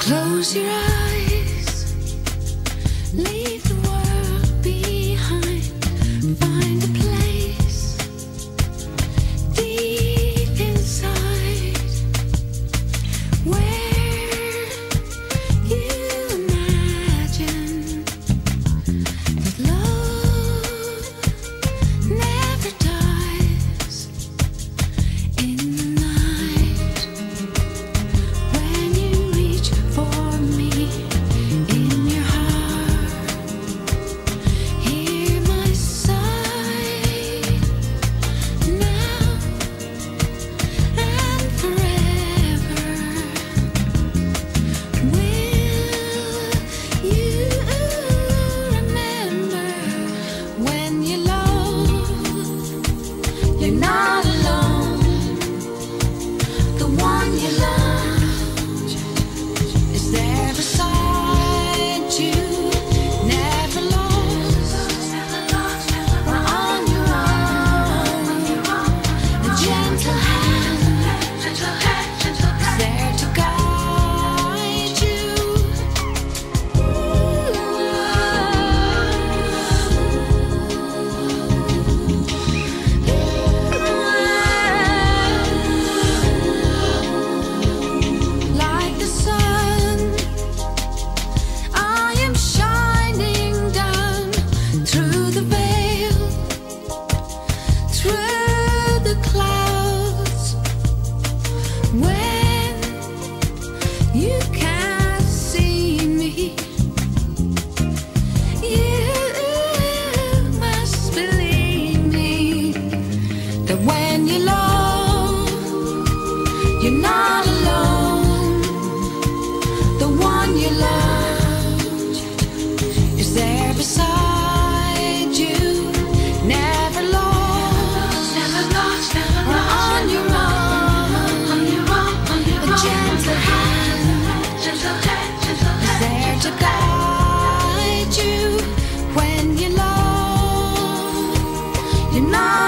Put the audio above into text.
Close your eyes, leave the world behind, find a place deep inside where you imagine that love never dies. In the night when you reach for me in your heart, hear my sigh now and forever. Will you remember when you love, you're not alone. The one you love is there beside you, never lost or on your own. A gentle hand is there to guide you. Like the sun, I am shining down through the veil, through the clouds. When you can't see me, you must believe me that when you love, you're not alone. The one you love is there beside you, never lost or on your own. A gentle hand is there to guide you when you love, you're not